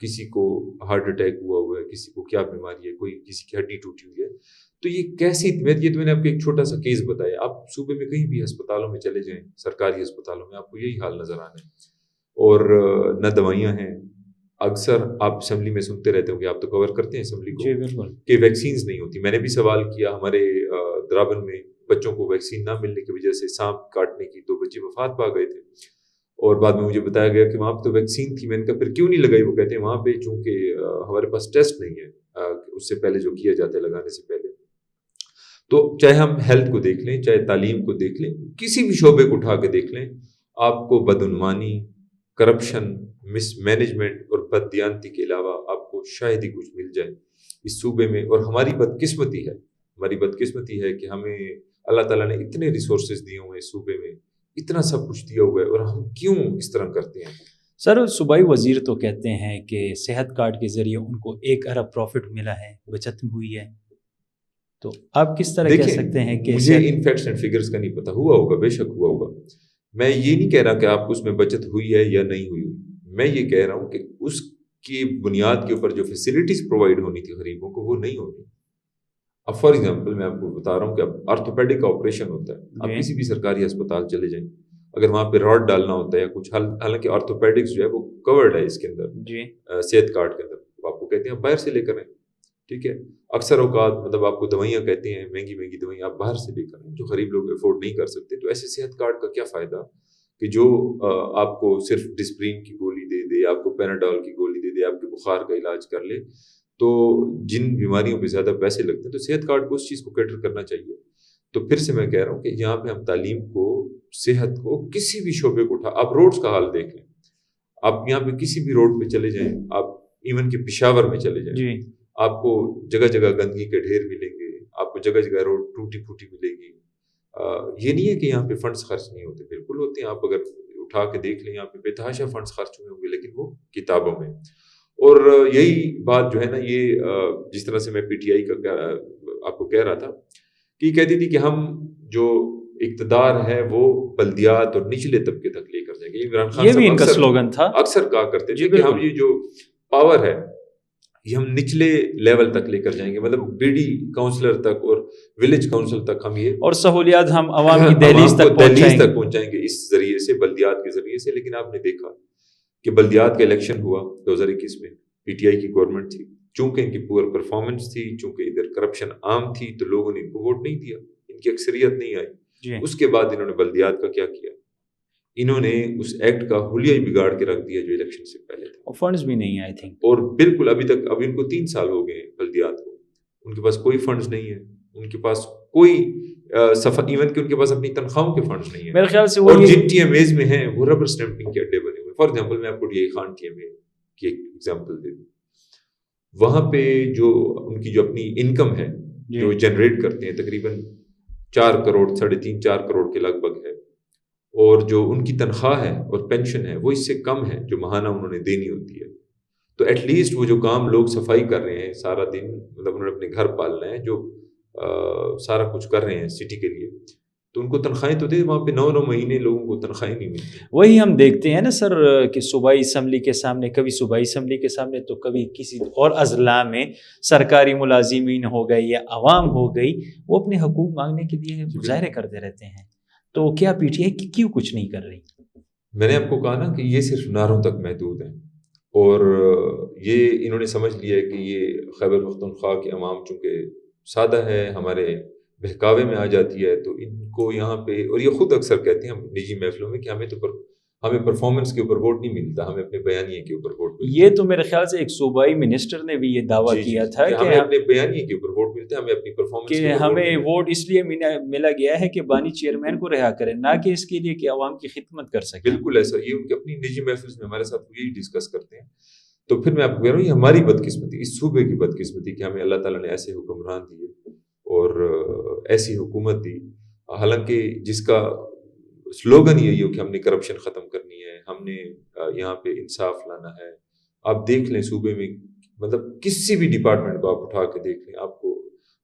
کسی کو heart attack ہوا ہے، کسی کو کیا بیماری ہے، کوئی کسی کی ہڈی ٹوٹی ہوئی ہے. تو یہ کیسی یہ تو میں نے آپ کو ایک چھوٹا سا کیس بتایا. آپ صوبے میں کہیں بھی ہسپتالوں میں چلے جائیں، سرکاری ہسپتالوں میں آپ کو یہی حال نظر آنا ہے. اور نہ دوائیاں ہیں. اکثر آپ اسمبلی میں سنتے رہتے ہوں کہ آپ تو کور کرتے ہیں اسمبلی کو، جی بالکل، کہ ویکسینز نہیں ہوتی. میں نے بھی سوال کیا، ہمارے درابن میں بچوں کو ویکسین نہ ملنے کی وجہ سے سانپ کاٹنے کی 2 بچے وفات پا گئے تھے. اور بعد میں مجھے بتایا گیا کہ وہاں پہ تو ویکسین تھی. میں نے کہا پھر کیوں نہیں لگائی؟ وہ کہتے ہیں وہاں پہ چونکہ ہمارے پاس ٹیسٹ نہیں ہے اس سے پہلے جو کیا جاتا ہے لگانے سے پہلے. تو چاہے ہم ہیلتھ کو دیکھ لیں، چاہے تعلیم کو دیکھ لیں، کسی بھی شعبے کو اٹھا کے دیکھ لیں، آپ کو بدعنوانی، کرپشن، مس مینجمنٹ اور بددیانتی کے علاوہ آپ کو شاید ہی کچھ مل جائے اس صوبے میں. اور ہماری بدقسمتی ہے کہ ہمیں اللہ تعالیٰ نے اتنے ریسورسز دیے ہوئے اس صوبے میں، اتنا سب کچھ دیا ہوا ہے، اور ہم کیوں اس طرح کرتے ہیں؟ سر صوبائی وزیر تو کہتے ہیں کہ صحت کارڈ کے ذریعے ان کو 1 ارب پروفٹ ملا ہے، بچت ہوئی ہے. تو آپ کس طرح کہہ سکتے ہیں کہ مجھے ان فیکٹس اینڈ فگرز کا نہیں پتا. ہوا ہوگا، بے شک ہوا ہوگا. میں یہ نہیں کہہ رہا کہ آپ کو اس میں بچت ہوئی ہے یا نہیں ہوئی. میں یہ کہہ رہا ہوں کہ اس کی بنیاد کے اوپر جو فیسلٹیز پرووائڈ ہونی تھی غریبوں کو وہ نہیں ہونی. اب فار ایگزامپل میں آپ کو بتا رہا ہوں کہ اب آرتھوپیڈک کا آپریشن ہوتا ہے. آپ کسی بھی سرکاری ہسپتال چلے جائیں، اگر وہاں پہ راڈ ڈالنا ہوتا ہے یا کچھ، حالانکہ آرتھوپیڈکس جو ہے وہ کورڈ ہے اس کے اندر، صحت کارڈ کے اندر. آپ کو کہتے ہیں آپ باہر سے لے کر آئیں. ٹھیک ہے، اکثر اوقات مطلب آپ کو دوائیاں کہتے ہیں مہنگی دوائیاں آپ باہر سے لے کر آئیں جو غریب لوگ افورڈ نہیں کر سکتے. تو ایسے صحت کارڈ کا کیا فائدہ کہ جو آپ کو صرف ڈسپرین کی گولی دے دے، آپ کو پیناڈول کی گولی دے دے، آپ کے بخار کا علاج کر لے. تو جن بیماریوں پہ زیادہ پیسے لگتے ہیں تو صحت کارڈ کو اس چیز کو کیٹر کرنا چاہیے. تو پھر سے میں کہہ رہا ہوں کہ یہاں پہ ہم تعلیم کو، صحت کو، کسی بھی شعبے کو اٹھا، آپ روڈز کا حال دیکھ لیں. آپ یہاں پہ کسی بھی روڈ پہ چلے جائیں، آپ ایون کہ پشاور میں چلے جائیں، آپ کو جگہ جگہ گندگی کے ڈھیر ملیں گے، آپ کو جگہ جگہ روڈ ٹوٹی پھوٹی ملے گی. یہ نہیں ہے کہ یہاں پہ فنڈز خرچ نہیں ہوتے، بالکل ہوتے ہیں. آپ اگر اٹھا کے دیکھ لیں، یہاں پہ بے تحاشا فنڈز خرچ ہوئے ہوں گے، لیکن وہ کتابوں میں. اور یہی بات جو ہے نا، یہ جس طرح سے میں پی ٹی آئی کا آپ کو کہہ رہا تھا کہ یہ کہتی تھی کہ ہم جو اقتدار ہے وہ بلدیات اور نچلے طبقے تک لے کر جائیں گے. عمران خان یہ بھی ان کا سلوگن تھا، اکثر کہا کرتے تھے کہ ہم یہ جو پاور ہے یہ ہم نچلے لیول تک لے کر جائیں گے، مطلب بی ڈی کاؤنسلر تک اور ولیج کاؤنسل تک ہم یہ، اور سہولیات ہم عوام کی دہلیز تک پہنچائیں گے اس ذریعے سے، بلدیات کے ذریعے سے. لیکن آپ نے دیکھا کہ بلدیات کا الیکشن ہوا 2021 میں، پی ٹی آئی کی گورنمنٹ تھی. چونکہ ان کی پور پرفارمنس تھی، چونکہ ادھر کرپشن عام تھی، تو لوگوں نے ان کو ووٹ نہیں دیا، ان کی اکثریت نہیں آئی. اس کے بعد انہوں نے بلدیات کا کیا کیا؟ انہوں نے اس ایکٹ کا حلیہ ہی بگاڑ کے رکھ دیا جو الیکشن سے پہلے تھا. اور فنڈز بھی نہیں آئی تھنک، اور بالکل ابھی تک، اب ان کو 3 سال ہو گئے ہیں بلدیات کو، ان کے پاس کوئی فنڈز نہیں ہے، ان کے پاس کوئی ایون کہ ان کے پاس اپنی تنخواہوں کے فنڈز نہیں ہیں. میرے خیال سے اور جن ٹی ایم ایز میں ہیں وہ ربر اسٹیمپنگ کے اڈے بنے ہوئے. فار ایگزامپل میں آپ کو D A Khan T M A کی ایک ایگزامپل دے دوں. وہاں پہ جو ان کی جو اپنی انکم ہے جو جنریٹ کرتے ہیں تقریباً 4 کروڑ 3.5 4 کروڑ کے لگ بھگ ہے. اور جو ان کی تنخواہ ہے اور پینشن ہے وہ اس سے کم ہے جو ماہانہ انہوں نے دینی ہوتی ہے. تو ایٹ لیسٹ وہ جو کام لوگ صفائی کر رہے ہیں سارا دن، مطلب انہوں نے اپنے گھر پالنا ہے، جو سارا کچھ کر رہے ہیں سٹی کے لیے، تو ان کو تنخواہیں تو دے. وہاں پہ 9 مہینے لوگوں کو تنخواہیں نہیں ملتی. وہی ہم دیکھتے ہیں نا سر کہ صوبائی اسمبلی کے سامنے، کبھی صوبائی اسمبلی کے سامنے تو کبھی کسی اور اضلاع میں سرکاری ملازمین ہو گئے یا عوام ہو گئی، وہ اپنے حقوق مانگنے کے لیے مظاہرے کرتے رہتے ہیں. تو کیا پی ٹی آئی کیوں کچھ نہیں کر رہی؟ میں نے آپ کو کہا نا کہ یہ صرف نعروں تک محدود ہیں، اور یہ انہوں نے سمجھ لیا ہے کہ یہ خیبر پختونخوا کے عوام چونکہ سادہ ہے، ہمارے بہکاوے میں آ جاتی ہے، تو ان کو یہاں پہ، اور یہ خود اکثر کہتے ہیں ہم نجی محفلوں میں کہ ہمیں پرفارمنس کے اوپر ووٹ نہیں ملتا، ہمیں اپنے بیانیے کے اوپر ووٹ ملتا. یہ تو میرے خیال سے ایک صوبائی منسٹر نے بھی یہ دعویٰ کیا تھا کہ ہمیں اپنے بیانیے کے اوپر ووٹ ملتے ہیں، ہمیں اپنی پرفارمنس کہ ہمیں ووٹ اس لیے ملا گیا ہے کہ بانی چیئرمین کو رہا کریں، نہ کہ اس کے لیے کہ عوام کی خدمت کر سکیں. بالکل ایسا، یہ ان کی اپنی نجی محفل میں ہمارے ساتھ یہی ڈسکس کرتے ہیں. تو پھر میں آپ کو کہہ رہا ہوں یہ ہماری بدقسمتی، اس صوبے کی بدقسمتی کہ ہمیں اللہ تعالیٰ نے ایسے حکمران دیے اور ایسی حکومت دی، حالانکہ جس کا سلوگن یہی ہو کہ ہم نے کرپشن ختم کرنی ہے، ہم نے یہاں پہ انصاف لانا ہے. آپ دیکھ لیں صوبے میں، مطلب کسی بھی ڈپارٹمنٹ کو آپ اٹھا کے دیکھ لیں، آپ کو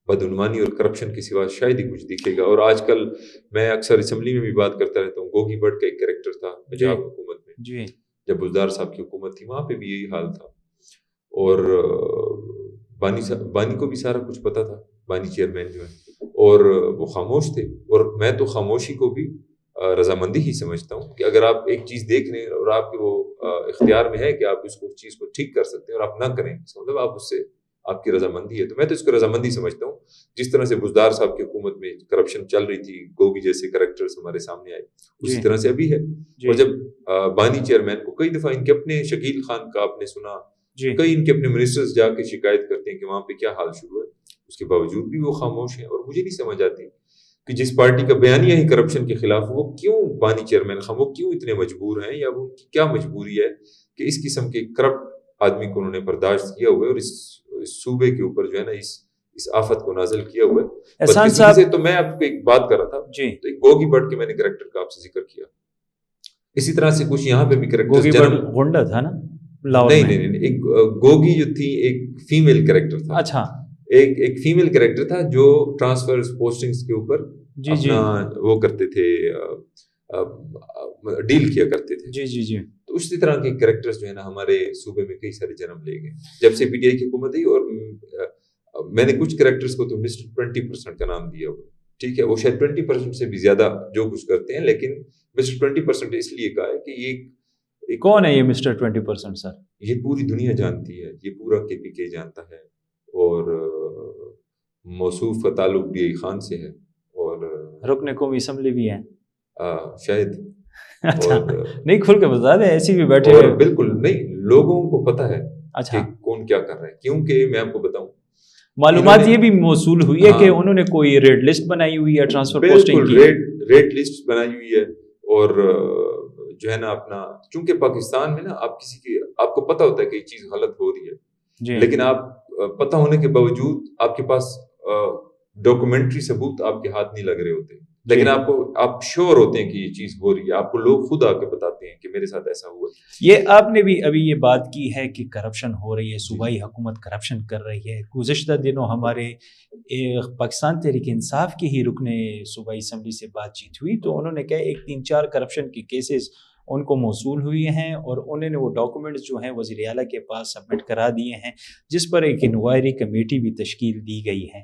بدعنوانی اور کرپشن کے سوا شاید ہی کچھ دکھے گا. اور آج کل میں اکثر اسمبلی میں بھی بات کرتا رہتا ہوں، گوگی بٹ کا ایک کریکٹر تھا پنجاب حکومت میں، جب بزدار صاحب کی حکومت تھی وہاں پہ بھی یہی حال تھا. اور بانی کو بھی سارا کچھ پتا تھا، بانی چیئرمین جو ہے، اور وہ خاموش تھے. اور میں تو خاموشی کو بھی رضامندی ہی سمجھتا ہوں کہ اگر آپ ایک چیز دیکھ لیں اور آپ کے وہ اختیار میں ہے کہ آپ اس چیز کو ٹھیک کر سکتے ہیں اور آپ نہ کریں، مطلب آپ اس سے آپ کی رضامندی ہے. تو میں تو اس کو رضامندی سمجھتا ہوں. جس طرح سے بزدار صاحب کی حکومت میں کرپشن چل رہی تھی، گوگی جیسے کریکٹرز ہمارے سامنے آئے، اسی طرح سے ابھی ہے. اور جب بانی چیئرمین کو کئی دفعہ ان کے اپنے شکیل خان کا آپ نے سنا، کئی ان کے اپنے منسٹرز جا کے شکایت کرتے ہیں کہ وہاں پہ کیا حال شروع ہے، اس کے باوجود بھی وہ خاموش ہیں. اور مجھے نہیں سمجھ آتی کہ جس پارٹی کا بیانیہ ہی کرپشن کے خلاف، وہ کیوں بانی چیئرمین خان وہ کیوں اتنے مجبور ہیں، یا وہ کیا مجبوری ہے کہ اس قسم کے کرپٹ آدمی کو انہوں نے برداشت کیا ہوا ہے اور اس صوبے کے اوپر جو ہے نا اس آفت کو نازل کیا ہوا ہے. احسان صاحب تو میں آپ کو ایک بات کر رہا تھا، تو ایک گوگی بٹ کے میں نے کریکٹر کا آپ سے ذکر کیا، اسی طرح سے کچھ یہاں پہ بھی کریکٹر گنڈا تھا نا، نہیں، ایک گوگی جو تھی ایک فیمیل کریکٹر تھا. اچھا، ایک فیمیل کریکٹر تھا جو ٹرانسفر پوسٹنگز کے اوپر اپنا وہ کرتے تھے، ڈیل کیا کرتے تھے. جی. تو اسی طرح کے کریکٹرز جو ہے نا ہمارے صوبے میں کئی سارے جنم لے گئے جب سے پی ٹی آئی کی حکومت آئی. اور میں نے کچھ کریکٹرز کو تو مسٹر 20% کا نام دیا ہوا، ٹھیک ہے، وہ شاید 20% سے بھی زیادہ جو کچھ کرتے ہیں، لیکن مسٹر 20% اس لیے کہا ہے کہ یہ کون ہے یہ مسٹر 20% سر؟ یہ پوری دنیا جانتی ہے، یہ پورا کے پی کے جانتا ہے، اور موصوف کا تعلق ڈی آئی خان سے ہے، اور رکن قومی اسمبلی بھی ہے شاید. اچھا، نہیں کھل کے بتا دیں، ایسی بھی بیٹھے اور بالکل نہیں، لوگوں کو پتا ہے اچھا کہ کون کیا کر رہا ہے. کیونکہ میں آپ کو بتاؤں، معلومات یہ بھی موصول ہوئی ہے کہ انہوں نے کوئی ریڈ لسٹ بنائی ہوئی ہے ٹرانسفر پوسٹنگ کی، ریڈ لسٹ بنائی ہوئی ہے. اور جو ہے نا اپنا، چونکہ پاکستان میں نا آپ کو پتا ہوتا ہے کہ یہ چیز غلط ہو رہی ہے، لیکن آپ پتہ ہونے کے باوجود آپ کے پاس ڈاکومنٹری ثبوت آپ کے ہاتھ نہیں لگ رہے ہوتے، لیکن آپ شور ہوتے ہیں کہ یہ چیز ہو رہی ہے، آپ کو لوگ خود آ کے بتاتے ہیں کہ میرے ساتھ ایسا ہوا. یہ آپ نے بھی ابھی یہ بات کی ہے کہ کرپشن ہو رہی ہے، صوبائی حکومت کرپشن کر رہی ہے. گزشتہ دنوں ہمارے پاکستان تحریک انصاف کی ہی رکن صوبائی اسمبلی سے بات چیت ہوئی، تو انہوں نے کہا 3-4 کرپشن کے کیسز ان کو موصول ہوئی ہیں، اور انہوں نے وہ ڈاکومنٹس جو ہیں وزیر اعلیٰ کے پاس سبمٹ کرا دیے ہیں، جس پر ایک انکوائری کمیٹی بھی تشکیل دی گئی ہے.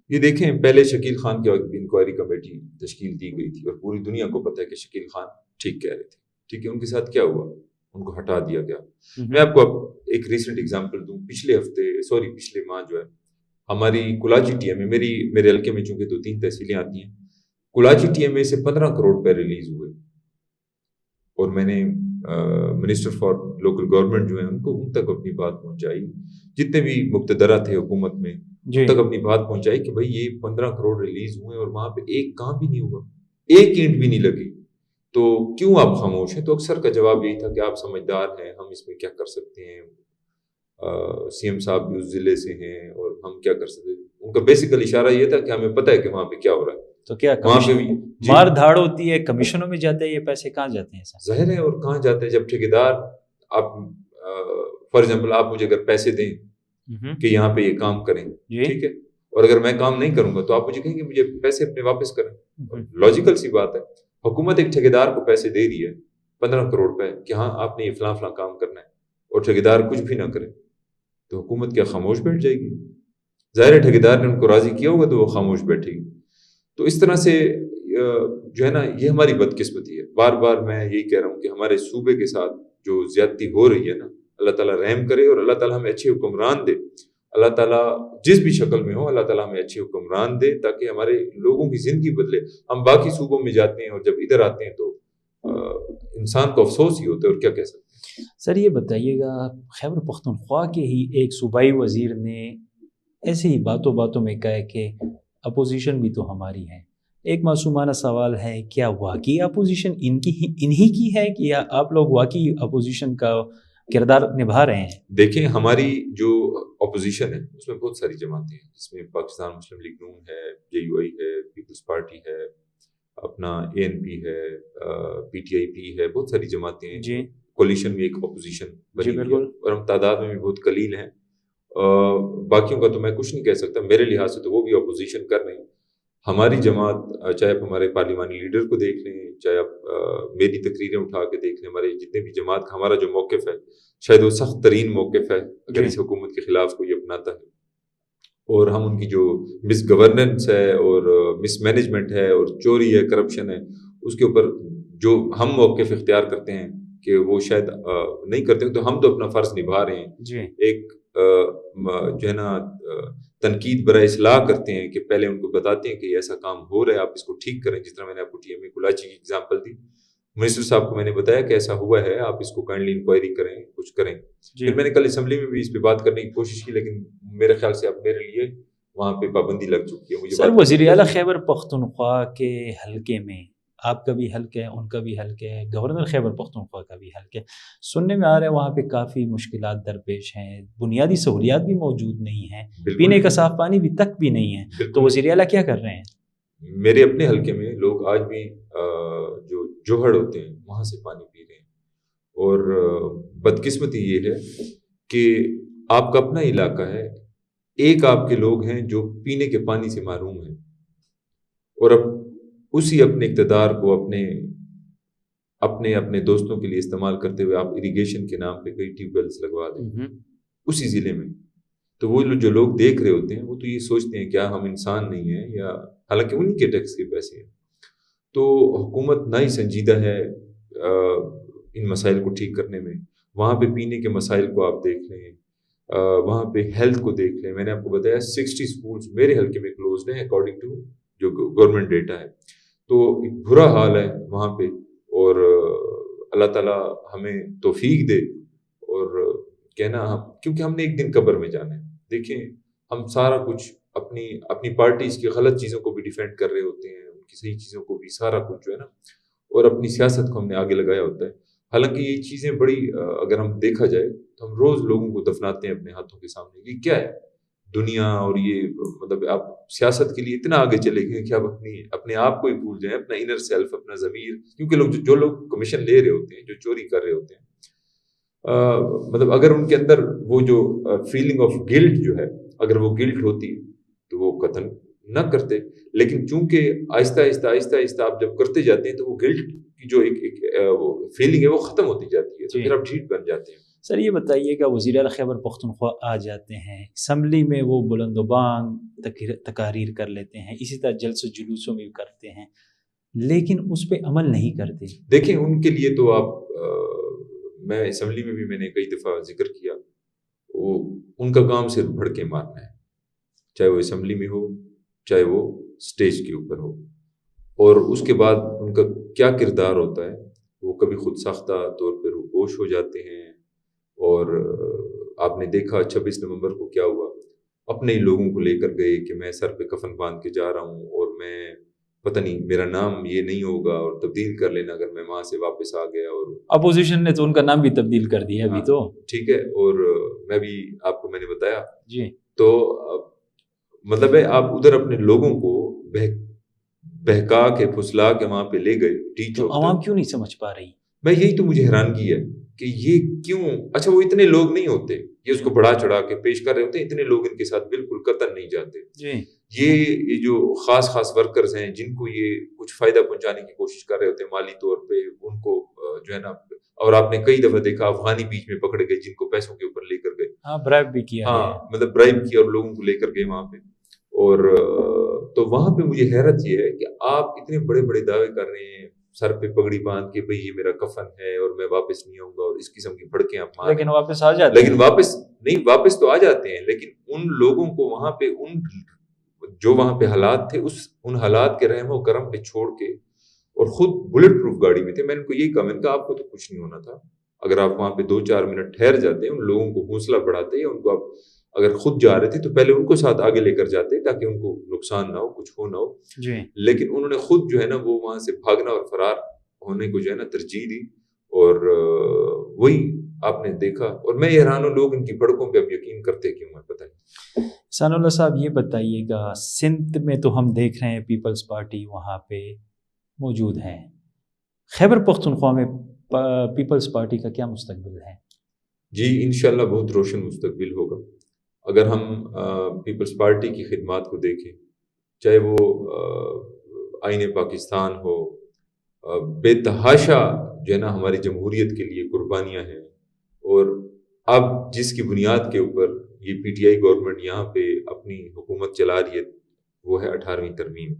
یہ دیکھیں، پہلے شکیل خان کی انکوائری کمیٹی تشکیل دی گئی تھی اور پوری دنیا کو پتہ ہے کہ شکیل خان ٹھیک کہہ رہے تھے، ٹھیک ہے. ان کے ساتھ کیا ہوا؟ ان کو ہٹا دیا گیا. میں آپ کو اب ایک ریسنٹ اگزامپل دوں. پچھلے ماہ جو ہے ہماری کلاچی ٹی ایم میں، میرے حلقے میں چونکہ 2-3 تحصیلیں آتی ہیں، کلاچی ٹی ایم میں سے 15 کروڑ روپے ریلیز ہوئے، اور میں نے منسٹر فار لوکل گورنمنٹ جو ہیں ان تک اپنی بات پہنچائی، جتنے بھی مقتدرہ تھے حکومت میں ان تک اپنی بات پہنچائی کہ بھائی یہ 15 کروڑ ریلیز ہوئے اور وہاں پہ ایک کام بھی نہیں ہوا، ایک اینٹ بھی نہیں لگی، تو کیوں آپ خاموش ہیں؟ تو اکثر کا جواب یہی تھا کہ آپ سمجھدار ہیں، ہم اس میں کیا کر سکتے ہیں، سی ایم صاحب بھی اس ضلع سے ہیں اور ہم کیا کر سکتے ہیں. ان کا بیسیکل اشارہ یہ تھا کہ ہمیں پتہ ہے کہ وہاں پہ کیا ہو رہا ہے. تو کیا مار دھاڑ ہوتی ہے، کمیشنوں میں جاتے ہیں یہ پیسے، کہاں جاتے ہیں؟ ظاہر ہے، اور کہاں جاتے ہیں جب ٹھیکیدار، آپ فار ایگزامپل آپ مجھے اگر پیسے دیں کہ یہاں پہ یہ کام کریں، ٹھیک ہے، اور اگر میں کام نہیں کروں گا تو آپ مجھے کہیں گے مجھے پیسے اپنے واپس کریں. لاجیکل سی بات ہے. حکومت ایک ٹھیکیدار کو پیسے دے رہی ہے 15 کروڑ روپے کہ ہاں آپ نے یہ فلاں فلاں کام کرنا ہے، اور ٹھیکیدار کچھ بھی نہ کرے، تو حکومت کیا خاموش بیٹھ جائے گی؟ ظاہر ہے ٹھیکیدار نے ان کو راضی کیا ہوگا تو وہ خاموش بیٹھے گی. تو اس طرح سے جو ہے نا یہ ہماری بدقسمتی ہے. بار بار میں یہی کہہ رہا ہوں کہ ہمارے صوبے کے ساتھ جو زیادتی ہو رہی ہے نا، اللہ تعالیٰ رحم کرے اور اللہ تعالیٰ ہمیں اچھے حکمران دے. اللہ تعالیٰ جس بھی شکل میں ہو، اللہ تعالیٰ ہمیں اچھے حکمران دے تاکہ ہمارے لوگوں کی زندگی بدلے. ہم باقی صوبوں میں جاتے ہیں اور جب ادھر آتے ہیں تو انسان کو افسوس ہی ہوتا ہے، اور کیا کہہ سکتے ہیں. سر یہ بتائیے گا، خیبر پختونخوا کے ہی ایک صوبائی وزیر نے ایسے ہی باتوں میں کہا کہ اپوزیشن بھی تو ہماری ہے. ایک معصومانہ سوال ہے، کیا واقعی اپوزیشن انہی کی ہے کہ یا آپ لوگ واقعی اپوزیشن کا کردار نبھا رہے ہیں؟ دیکھیں، ہماری جو اپوزیشن ہے اس میں بہت ساری جماعتیں ہیں، جس میں پاکستان مسلم لیگ نون ہے، JUI ہے، پیپلز پارٹی ہے، اپنا ANP ہے، PTIP ہے، بہت ساری جماعتیں ہیں. جی، کولیشن میں ایک اپوزیشن بنی ہوئی ہے، اور ہم تعداد میں بھی بہت قلیل ہیں. باقیوں کا تو میں کچھ نہیں کہہ سکتا، میرے لحاظ سے تو وہ بھی اپوزیشن کر رہے ہیں. ہماری جماعت، چاہے آپ ہمارے پارلیمانی لیڈر کو دیکھ لیں، چاہے آپ میری تقریریں اٹھا کے دیکھ لیں، ہمارے جتنے بھی جماعت کا ہمارا جو موقف ہے شاید وہ سخت ترین موقف ہے اگر اس حکومت کے خلاف کوئی اپناتا ہے، اور ہم ان کی جو مس گورننس ہے اور مس مینجمنٹ ہے اور چوری ہے، کرپشن ہے، اس کے اوپر جو ہم موقف اختیار کرتے ہیں کہ وہ شاید نہیں کرتے، تو ہم تو اپنا فرض نبھا رہے ہیں۔ ایک جو ہے نا تنقید برائے اصلاح کرتے ہیں کہ پہلے ان کو بتاتے ہیں کہ ایسا کام ہو رہا ہے، آپ اس کو ٹھیک کریں، جس طرح میں نے آپ کو ٹی ایم اے کلاچی کی اگزامپل دی، منسٹر صاحب کو میں نے بتایا کہ ایسا ہوا ہے، آپ اس کو کائنڈلی انکوائری کریں، کچھ کریں۔ پھر میں نے کل اسمبلی میں بھی اس پہ بات کرنے کی کوشش کی، لیکن میرے خیال سے اب میرے لیے وہاں پہ پابندی لگ چکی ہے مجھے۔ سر وزیر اعلیٰ خیبر پختونخوا کے حلقے میں آپ کا بھی حلقہ ہے، ان کا بھی حلقہ ہے، گورنر خیبر پختونخوا کا بھی حلقہ ہے، سننے میں آ رہا ہے وہاں پہ کافی مشکلات درپیش ہیں، بنیادی سہولیات بھی موجود نہیں ہیں، پینے کا صاف پانی بھی تک بھی نہیں ہے، تو وزیر اعلیٰ کیا کر رہے ہیں؟ میرے اپنے حلقے میں لوگ آج بھی جو جوہڑ ہوتے ہیں وہاں سے پانی پی رہے ہیں، اور بدقسمتی یہ ہے کہ آپ کا اپنا علاقہ ہے، ایک آپ کے لوگ ہیں جو پینے کے پانی سے محروم ہیں، اور اب اسی اپنے اقتدار کو اپنے دوستوں کے لیے استعمال کرتے ہوئے آپ اریگیشن کے نام پہ کئی ٹیوب ویلز لگوا دیں اسی ضلع میں۔ تو وہ جو لوگ دیکھ رہے ہوتے ہیں وہ تو یہ سوچتے ہیں کیا ہم انسان نہیں ہیں، یا حالانکہ ان کے ٹیکس کے پیسے ہیں۔ تو حکومت نہ ہی سنجیدہ ہے ان مسائل کو ٹھیک کرنے میں۔ وہاں پہ پینے کے مسائل کو آپ دیکھ لیں، وہاں پہ ہیلتھ کو دیکھ لیں، میں نے آپ کو بتایا 60 سکولز میرے حلقے میں کلوزڈ ہیں اکارڈنگ ٹو جو گورنمنٹ ڈیٹا ہے۔ تو ایک برا حال ہے وہاں پہ، اور اللہ تعالیٰ ہمیں توفیق دے، اور کہنا کیونکہ ہم نے ایک دن قبر میں جانا ہے۔ دیکھیں ہم سارا کچھ اپنی پارٹیز کی غلط چیزوں کو بھی ڈیفینڈ کر رہے ہوتے ہیں، ان کی صحیح چیزوں کو بھی، سارا کچھ جو ہے نا، اور اپنی سیاست کو ہم نے آگے لگایا ہوتا ہے۔ حالانکہ یہ چیزیں بڑی اگر ہم دیکھا جائے تو ہم روز لوگوں کو دفناتے ہیں اپنے ہاتھوں کے سامنے، یہ کیا ہے دنیا، اور یہ مطلب آپ سیاست کے لیے اتنا آگے چلے گئے کہ آپ اپنے آپ کو ہی بھول جائیں، اپنا انر سیلف، اپنا ضمیر، کیونکہ جو لوگ کمیشن لے رہے ہوتے ہیں، جو چوری کر رہے ہوتے ہیں، مطلب اگر ان کے اندر وہ جو فیلنگ آف گلٹ جو ہے، اگر وہ گلٹ ہوتی تو وہ قتل نہ کرتے، لیکن چونکہ آہستہ آہستہ آہستہ آہستہ آپ جب کرتے جاتے ہیں تو وہ گلٹ کی جو ایک فیلنگ ہے وہ ختم ہوتی جاتی ہے، تو پھر آپ ڈھیٹ بن جاتے ہیں۔ سر یہ بتائیے کہ وزیر اعلیٰ خیبر پختونخوا آ جاتے ہیں اسمبلی میں، وہ بلند و بانگ تقاریر کر لیتے ہیں، اسی طرح جلسوں جلوسوں میں بھی کرتے ہیں، لیکن اس پہ عمل نہیں کرتے۔ دیکھیں ان کے لیے تو آپ میں اسمبلی میں بھی میں نے کئی دفعہ ذکر کیا، وہ ان کا کام صرف بھڑکے مارنا ہے، چاہے وہ اسمبلی میں ہو چاہے وہ اسٹیج کے اوپر ہو، اور اس کے بعد ان کا کیا کردار ہوتا ہے، وہ کبھی خود ساختہ طور پہ روپوش ہو جاتے ہیں، اور آپ نے دیکھا 26 نومبر کو کیا ہوا، اپنے ہی لوگوں کو لے کر گئے کہ میں سر پہ کفن باندھ کے جا رہا ہوں، اور میں پتہ نہیں میرا نام یہ نہیں ہوگا اور تبدیل کر لینا اگر میں وہاں سے واپس آ گیا، اور اپوزیشن نے تو ان کا نام بھی تبدیل کر دیا ابھی تو، ٹھیک ہے، اور میں بھی آپ کو میں نے بتایا جی، تو مطلب ہے آپ ادھر اپنے لوگوں کو بہکا کے پھسلا کے وہاں پہ لے گئے، تو عوام کیوں نہیں سمجھ پا رہی؟ میں یہی تو مجھے حیرانگی ہے کہ یہ کیوں، اچھا وہ اتنے لوگ نہیں ہوتے، یہ اس کو بڑھا چڑھا کے پیش کر رہے ہوتے ہیں، اتنے لوگ ان کے ساتھ بالکل قطعاً نہیں جاتے جی۔ یہ جو خاص ورکرز ہیں جن کو یہ کچھ فائدہ پہنچانے کی کوشش کر رہے ہوتے ہیں مالی طور پہ، ان کو جو ہے نا، اور آپ نے کئی دفعہ دیکھا افغانی بیچ میں پکڑے گئے جن کو پیسوں کے اوپر لے کر گئے، ہاں برائب بھی کیا، ہاں مطلب برائب کیا اور لوگوں کو لے کر گئے وہاں پہ، اور تو وہاں پہ مجھے حیرت یہ ہے کہ آپ اتنے بڑے بڑے دعوے کر رہے ہیں سر پہ پگڑی باندھ کے، بھئی یہ میرا کفن ہے اور میں واپس نہیں آؤں گا، اور اس قسم کی بھڑکیں آپ مار، لیکن واپس آ جاتے ہیں، لیکن واپس تو آ جاتے ہیں، لیکن ان لوگوں کو وہاں پہ جو وہاں پہ حالات تھے ان حالات کے رحم و کرم پہ چھوڑ کے، اور خود بلٹ پروف گاڑی میں تھے، میں نے ان کو یہی کہا، میں نے کہا آپ کو تو کچھ نہیں ہونا تھا، اگر آپ وہاں پہ 2-4 منٹ ٹھہر جاتے، ان لوگوں کو حوصلہ بڑھاتے، یا ان کو آپ اگر خود جا رہے تھے تو پہلے ان کو ساتھ آگے لے کر جاتے تاکہ ان کو نقصان نہ ہو، کچھ ہو نہ ہو، جی، لیکن انہوں نے خود جو ہے نا وہ وہاں سے بھاگنا اور فرار ہونے کو جو ہے نا ترجیح دی، اور وہی آپ نے دیکھا، اور میں حیران ہوں لوگ ان کی بھڑکوں پہ اب یقین کرتے کیوں ہے پتہ نہیں۔ احسان اللہ صاحب یہ بتائیے گا، سندھ میں تو ہم دیکھ رہے ہیں پیپلز پارٹی وہاں پہ موجود ہیں، خیبر پختونخوا میں پیپلز پارٹی کا کیا مستقبل ہے؟ جی انشاءاللہ بہت روشن مستقبل ہوگا، اگر ہم پیپلز پارٹی کی خدمات کو دیکھیں، چاہے وہ آئین پاکستان ہو، بے تحاشا جو ہے نا ہماری جمہوریت کے لیے قربانیاں ہیں، اور اب جس کی بنیاد کے اوپر یہ پی ٹی آئی گورنمنٹ یہاں پہ اپنی حکومت چلا رہی ہے وہ ہے 18ویں ترمیم،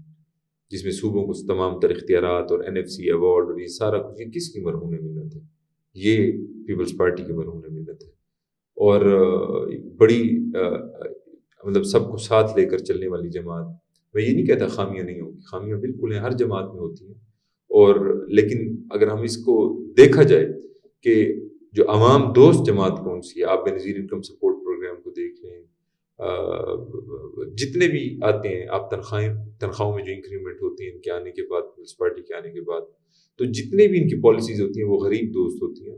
جس میں صوبوں کو تمام تر اختیارات اور NFC ایوارڈ اور یہ سارا کچھ، یہ کس کی مرہون منت ہے؟ یہ پیپلز پارٹی کی مرہون منت ہے، اور بڑی مطلب سب کو ساتھ لے کر چلنے والی جماعت۔ میں یہ نہیں کہتا خامیاں نہیں ہوگی، خامیاں بالکل ہیں، ہر جماعت میں ہوتی ہیں، اور لیکن اگر ہم اس کو دیکھا جائے کہ جو عوام دوست جماعت کون سی ہے، آپ بینظیر انکم سپورٹ پروگرام کو دیکھ لیں، جتنے بھی آتے ہیں، آپ تنخواہوں میں جو انکریمنٹ ہوتی ہیں ان کے آنے کے بعد، پیپلز پارٹی کے آنے کے بعد، تو جتنے بھی ان کی پالیسیز ہوتی ہیں وہ غریب دوست ہوتی ہیں۔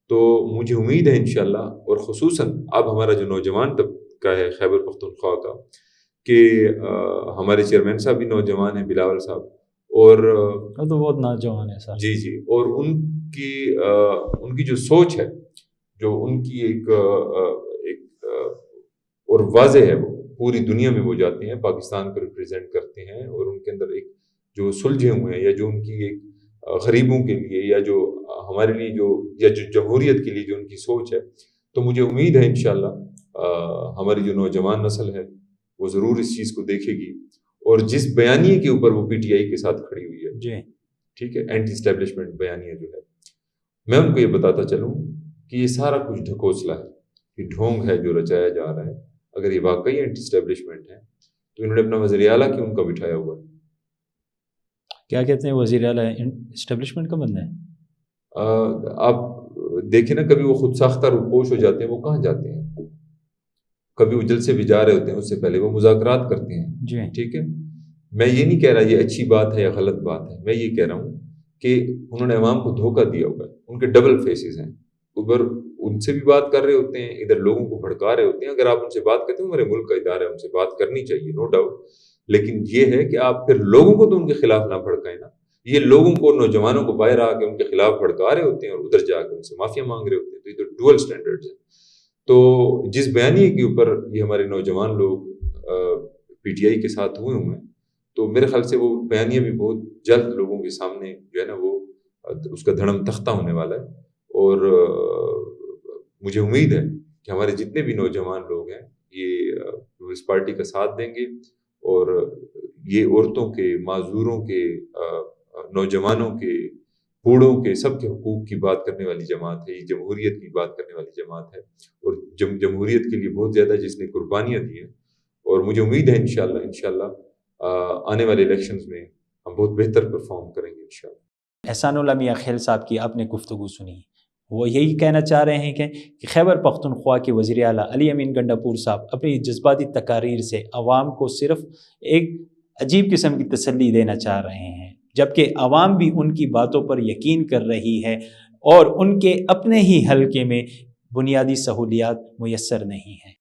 تو مجھے امید ہے انشاءاللہ، اور خصوصاً اب ہمارا جو نوجوان طبقہ ہے خیبر پختونخوا کا، کہ ہمارے چیئرمین صاحب بھی نوجوان ہیں، بلاول صاحب، اور وہ تو بہت نوجوان ہے سر۔ جی، اور ان کی جو سوچ ہے، جو ان کی ایک اور واضح ہے، وہ پوری دنیا میں وہ جاتے ہیں، پاکستان کو ریپرزینٹ کرتے ہیں، اور ان کے اندر ایک جو سلجھے ہوئے ہیں، یا جو ان کی ایک غریبوں کے لیے، یا جو ہمارے لیے جو جمہوریت کے لیے جو ان کی سوچ ہے، تو مجھے امید ہے انشاءاللہ ہماری جو نوجوان نسل ہے وہ ضرور اس چیز کو دیکھے گی، اور جس بیانیے کے اوپر وہ پی ٹی آئی کے ساتھ کھڑی ہوئی ہے، جی ٹھیک ہے، اینٹی اسٹیبلشمنٹ بیانیہ جو ہے، میں ان کو یہ بتاتا چلوں کہ یہ سارا کچھ ڈھکوسلا ہے، یہ ڈھونگ ہے جو رچایا جا رہا ہے۔ اگر یہ واقعی اینٹی اسٹیبلشمنٹ ہے تو انہوں نے اپنا وزیر اعلیٰ کیوں ان کا بٹھایا ہوا ہے؟ کیا کہتے ہیں وزیر اعلیٰ اسٹیبلشمنٹ کا بندہ ہے؟ آپ دیکھیں نا، کبھی وہ خود ساختہ روپوش ہو جاتے ہیں، وہ کہاں جاتے ہیں؟ کبھی وہ جلسے بھی جا رہے ہوتے ہیں، اس سے پہلے وہ مذاکرات کرتے ہیں، جی ٹھیک ہے۔ میں یہ نہیں کہہ رہا یہ اچھی بات ہے یا غلط بات ہے، میں یہ کہہ رہا ہوں کہ انہوں نے عوام کو دھوکہ دیا ہوگا، ان کے ڈبل فیسز ہیں، ادھر ان سے بھی بات کر رہے ہوتے ہیں، ادھر لوگوں کو بھڑکا رہے ہوتے ہیں۔ اگر آپ ان سے بات کرتے ہیں، ہمارے ملک کا ادارہ ہے، ان سے بات کرنی چاہیے، نو ڈاؤٹ، لیکن یہ ہے کہ آپ پھر لوگوں کو تو ان کے خلاف نہ بھڑکائیں نا۔ یہ لوگوں کو، نوجوانوں کو باہر آ کے ان کے خلاف بھڑکا رہے ہوتے ہیں، اور ادھر جا کے ان سے معافیا مانگ رہے ہوتے ہیں، تو یہ تو ڈوئل سٹینڈرڈز ہیں۔ تو جس بیانیے کے اوپر یہ ہمارے نوجوان لوگ پی ٹی آئی کے ساتھ ہوئے ہیں، تو میرے خیال سے وہ بیانیہ بھی بہت جلد لوگوں کے سامنے جو ہے نا وہ اس کا دھڑم تختہ ہونے والا ہے، اور مجھے امید ہے کہ ہمارے جتنے بھی نوجوان لوگ ہیں یہ پیپلز پارٹی کا ساتھ دیں گے، اور یہ عورتوں کے، معذوروں کے، نوجوانوں کے، بوڑھوں کے، سب کے حقوق کی بات کرنے والی جماعت ہے، یہ جمہوریت کی بات کرنے والی جماعت ہے، اور جمہوریت کے لیے بہت زیادہ جس نے قربانیاں دی ہیں، اور مجھے امید ہے انشاءاللہ آنے والے الیکشنز میں ہم بہت بہتر پرفارم کریں گے انشاءاللہ۔ احسان اللہ میاں خیل صاحب کی آپ نے گفتگو سنی، وہ یہی کہنا چاہ رہے ہیں کہ خیبر پختونخوا کے وزیر اعلیٰ علی امین گنڈاپور صاحب اپنی جذباتی تقاریر سے عوام کو صرف ایک عجیب قسم کی تسلی دینا چاہ رہے ہیں، جبکہ عوام بھی ان کی باتوں پر یقین کر رہی ہے، اور ان کے اپنے ہی حلقے میں بنیادی سہولیات میسر نہیں ہیں۔